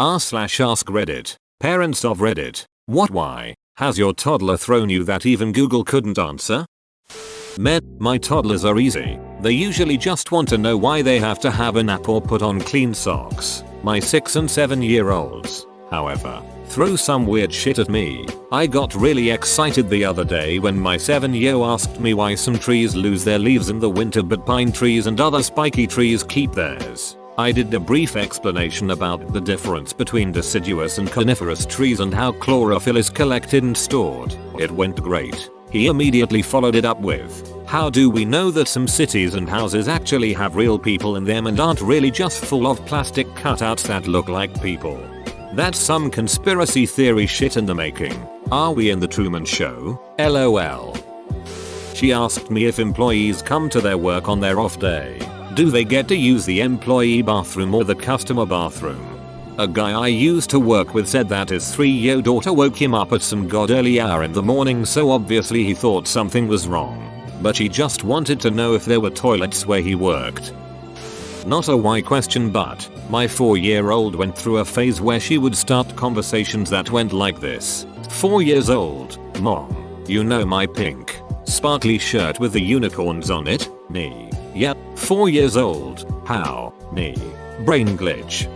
r/AskReddit. Parents of Reddit. What, why? Has your toddler thrown you that even Google couldn't answer? Men, my toddlers are easy. They usually just want to know why they have to have a nap or put on clean socks. My 6 and 7-year-olds, however, throw some weird shit at me. I got really excited the other day when my 7-year-old asked me why some trees lose their leaves in the winter but pine trees and other spiky trees keep theirs. I did a brief explanation about the difference between deciduous and coniferous trees and how chlorophyll is collected and stored. It went great. He immediately followed it up with, how do we know that some cities and houses actually have real people in them and aren't really just full of plastic cutouts that look like people? That's some conspiracy theory shit in the making. Are we in the Truman Show? LOL. She asked me if employees come to their work on their off day, do they get to use the employee bathroom or the customer bathroom? A guy I used to work with said that his 3-year-old daughter woke him up at some god early hour in the morning, so obviously he thought something was wrong. But she just wanted to know if there were toilets where he worked. Not a why question, but my 4-year-old went through a phase where she would start conversations that went like this. 4 years old, Mom, you know my pink, sparkly shirt with the unicorns on it? Me. Yep. 4 years old. How? Me. Brain glitch.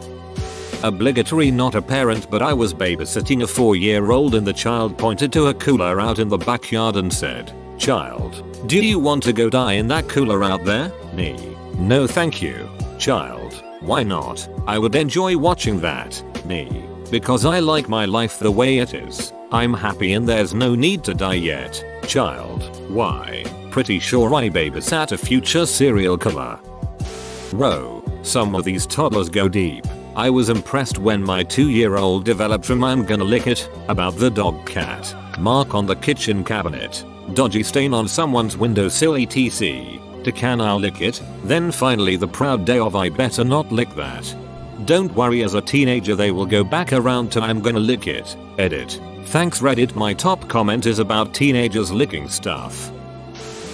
Obligatory, not a parent, but I was babysitting a 4-year-old and the child pointed to a cooler out in the backyard and said, Child, do you want to go die in that cooler out there? Me. No thank you. Child, why not? I would enjoy watching that. Me. Because I like my life the way it is. I'm happy and there's no need to die yet. Child, why? Pretty sure I babysat a future serial killer. Whoa, some of these toddlers go deep. I was impressed when my 2-year-old developed from I'm gonna lick it about the dog cat mark on the kitchen cabinet, dodgy stain on someone's windowsill etc. to can I'll lick it, then finally the proud day of I better not lick that. Don't worry, as a teenager they will go back around to I'm gonna lick it. Edit. Thanks Reddit. My top comment is about teenagers licking stuff.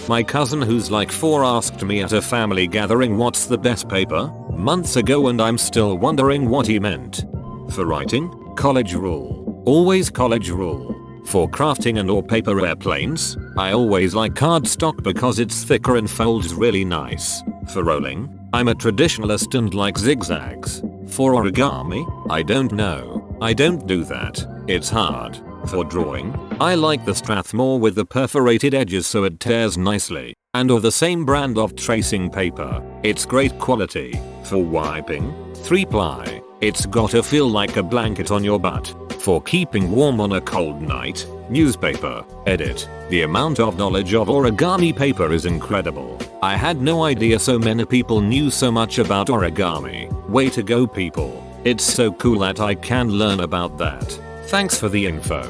My cousin who's like 4 asked me at a family gathering what's the best paper months ago, and I'm still wondering what he meant. For writing, college rule. Always college rule. For crafting and or paper airplanes, I always like cardstock because it's thicker and folds really nice. For rolling, I'm a traditionalist and like zigzags. For origami, I don't know. I don't do that. It's hard. For drawing, I like the Strathmore with the perforated edges so it tears nicely, and or the same brand of tracing paper. It's great quality. For wiping, 3-ply. It's gotta feel like a blanket on your butt. For keeping warm on a cold night, newspaper. Edit. The amount of knowledge of origami paper is incredible. I had no idea so many people knew so much about origami. Way to go people. It's so cool that I can learn about that. Thanks for the info.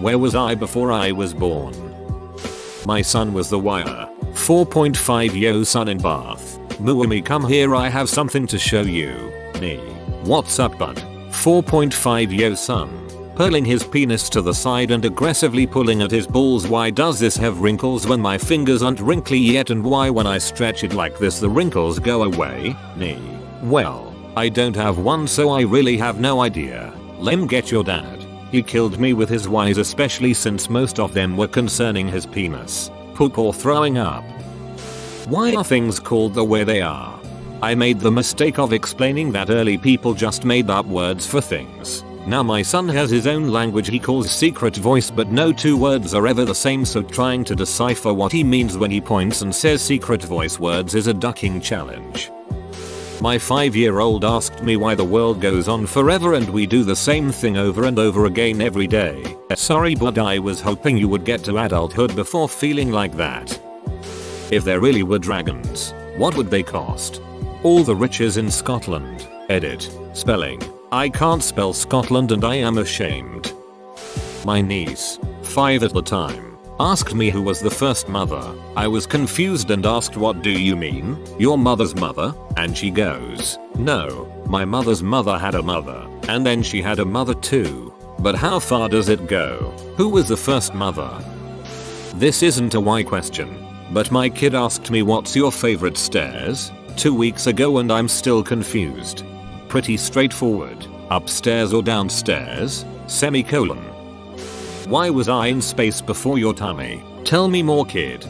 Where was I before I was born? My son was the wire. 4.5-yo son in Bath. Muami, come here, I have something to show you. Me. What's up bud? 4.5-yo son. Pulling his penis to the side and aggressively pulling at his balls. Why does this have wrinkles when my fingers aren't wrinkly yet, and why when I stretch it like this the wrinkles go away? Me. Well, I don't have one, so I really have no idea. Lem, get your dad. He killed me with his whys, especially since most of them were concerning his penis, poop or throwing up. Why are things called the way they are? I made the mistake of explaining that early people just made up words for things. Now my son has his own language he calls secret voice, but no 2 words are ever the same, so trying to decipher what he means when he points and says secret voice words is a ducking challenge. My 5-year-old asked me why the world goes on forever and we do the same thing over and over again every day. Sorry, but I was hoping you would get to adulthood before feeling like that. If there really were dragons, what would they cost? All the riches in Scotland. Edit. Spelling. I can't spell Scotland and I am ashamed. My niece, 5 at the time, asked me who was the first mother. I was confused and asked, what do you mean? Your mother's mother? And she goes, no, my mother's mother had a mother, and then she had a mother too. But how far does it go? Who was the first mother? This isn't a why question, but my kid asked me what's your favorite stairs 2 weeks ago and I'm still confused. Pretty straightforward. Upstairs or downstairs? Semicolon. Why was I in space before your tummy? Tell me more, kid.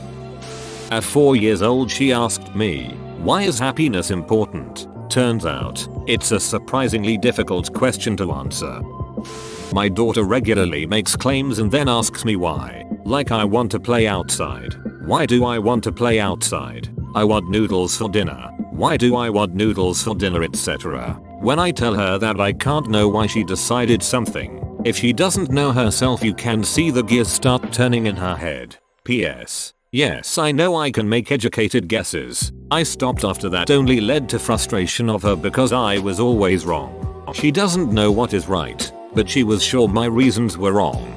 At 4 years old she asked me, why is happiness important? Turns out, it's a surprisingly difficult question to answer. My daughter regularly makes claims and then asks me why. Like, I want to play outside. Why do I want to play outside? I want noodles for dinner. Why do I want noodles for dinner, etc. When I tell her that I can't know why she decided something, if she doesn't know herself you can see the gears start turning in her head. P.S. Yes, I know I can make educated guesses. I stopped after that only led to frustration of her because I was always wrong. She doesn't know what is right, but she was sure my reasons were wrong.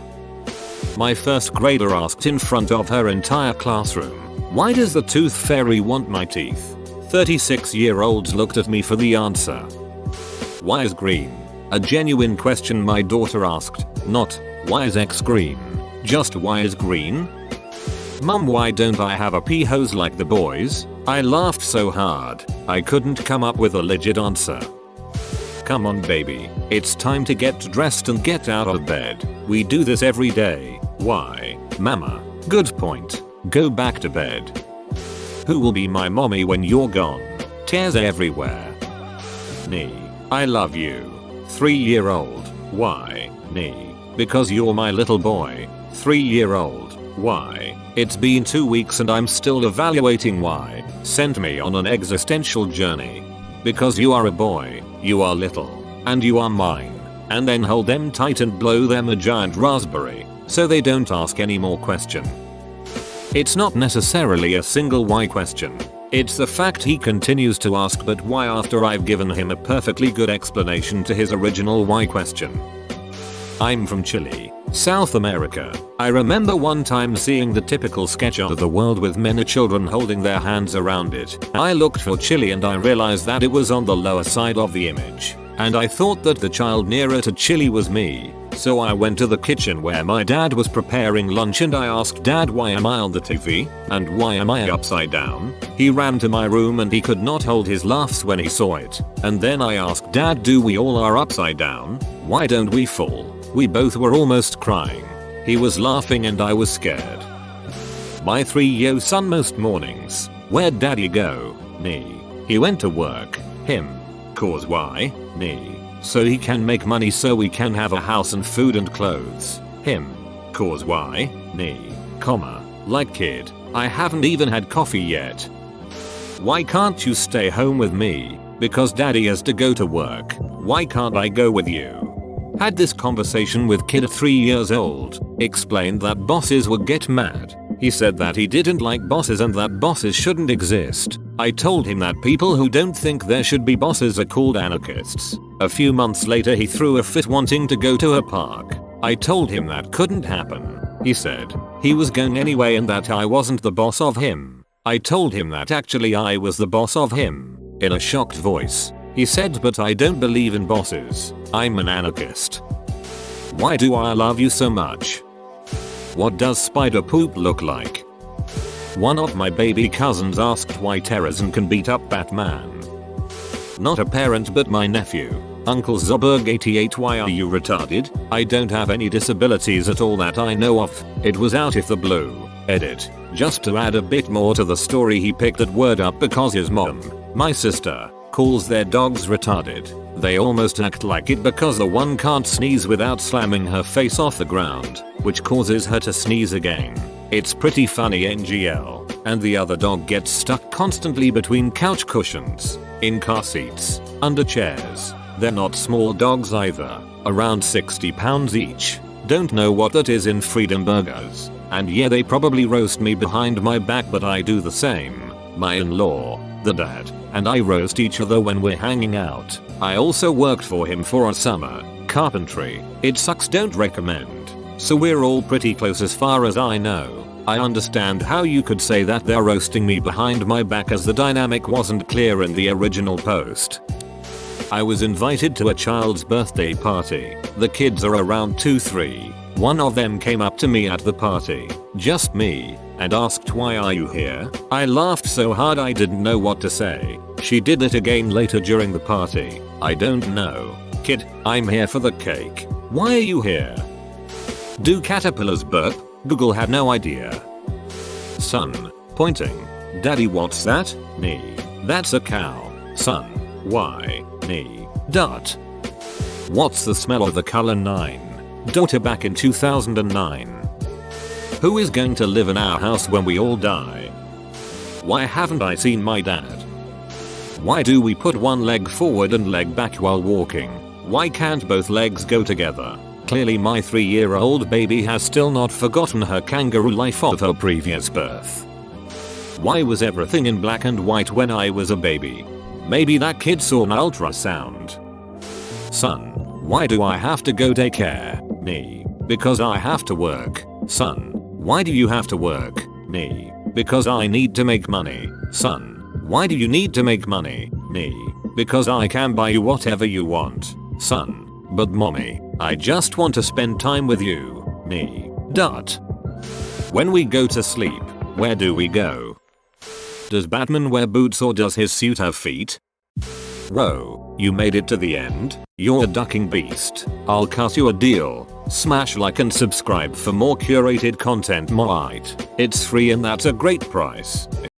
My first grader asked in front of her entire classroom, why does the tooth fairy want my teeth? 36-year-olds looked at me for the answer. Why is green? A genuine question my daughter asked, not, why is X green? Just why is green? Mum, why don't I have a pee hose like the boys? I laughed so hard, I couldn't come up with a legit answer. Come on baby, it's time to get dressed and get out of bed. We do this every day. Why? Mama. Good point. Go back to bed. Who will be my mommy when you're gone? Tears everywhere. Nee. I love you. 3-year-old. Why? Nee. Because you're my little boy. 3-year-old. Why? It's been 2 weeks and I'm still evaluating why. Send me on an existential journey. Because you are a boy, you are little, and you are mine. And then hold them tight and blow them a giant raspberry, so they don't ask any more question. It's not necessarily a single why question. It's the fact he continues to ask but why after I've given him a perfectly good explanation to his original why question. I'm from Chile, South America. I remember one time seeing the typical sketch of the world with many children holding their hands around it. I looked for Chile and I realized that it was on the lower side of the image. And I thought that the child nearer to Chile was me. So I went to the kitchen where my dad was preparing lunch and I asked Dad, why am I on the TV? And why am I upside down? He ran to my room and he could not hold his laughs when he saw it. And then I asked Dad, do we all are upside down? Why don't we fall? We both were almost crying. He was laughing and I was scared. My 3-year-old son most mornings. Where'd daddy go? Nee. He went to work. Him. Cause why? Nee. So he can make money so we can have a house and food and clothes. Him. Cause why? Nee. Comma. Like kid. I haven't even had coffee yet. Why can't you stay home with me? Because daddy has to go to work. Why can't I go with you? Had this conversation with kid at 3 years old. Explained that bosses would get mad. He said that he didn't like bosses and that bosses shouldn't exist. I told him that people who don't think there should be bosses are called anarchists. A few months later he threw a fit wanting to go to a park. I told him that couldn't happen. He said he was going anyway and that I wasn't the boss of him. I told him that actually I was the boss of him. In a shocked voice, he said, but I don't believe in bosses. I'm an anarchist. Why do I love you so much? What does spider poop look like? One of my baby cousins asked why Terrorism can beat up Batman. Not a parent but my nephew. Uncle Zoberg 88, why are you retarded? I don't have any disabilities at all that I know of. It was out of the blue. Edit. Just to add a bit more to the story, he picked that word up because his mom, my sister, calls their dogs retarded. They almost act like it because the one can't sneeze without slamming her face off the ground, which causes her to sneeze again. It's pretty funny NGL. And the other dog gets stuck constantly between couch cushions, in car seats, under chairs. They're not small dogs either, around 60 pounds each. Don't know what that is in freedom burgers. And yeah, they probably roast me behind my back, but I do the same. My in-law, the dad, and I roast each other when we're hanging out. I also worked for him for a summer. Carpentry. It sucks, don't recommend. So we're all pretty close as far as I know. I understand how you could say that they're roasting me behind my back as the dynamic wasn't clear in the original post. I was invited to a child's birthday party. The kids are around 2-3. One of them came up to me at the party, just me, and asked, why are you here? I laughed so hard I didn't know what to say. She did it again later during the party. I don't know. Kid, I'm here for the cake. Why are you here? Do caterpillars burp? Google had no idea. Son, pointing. Daddy, what's that? Me. That's a cow. Son. Why? Me. Dot. What's the smell of the color 9? Daughter, back in 2009. Who is going to live in our house when we all die? Why haven't I seen my dad? Why do we put one leg forward and leg back while walking? Why can't both legs go together? Clearly my 3-year-old baby has still not forgotten her kangaroo life of her previous birth. Why was everything in black and white when I was a baby? Maybe that kid saw an ultrasound. Son, why do I have to go daycare? Me. Because I have to work. Son, why do you have to work? Me. Because I need to make money. Son, why do you need to make money? Me. Because I can buy you whatever you want. Son, but mommy, I just want to spend time with you. Me. Dot. When we go to sleep, where do we go? Does Batman wear boots or does his suit have feet? Ro, you made it to the end? You're a ducking beast. I'll cut you a deal. Smash like and subscribe for more curated content. It's free and that's a great price.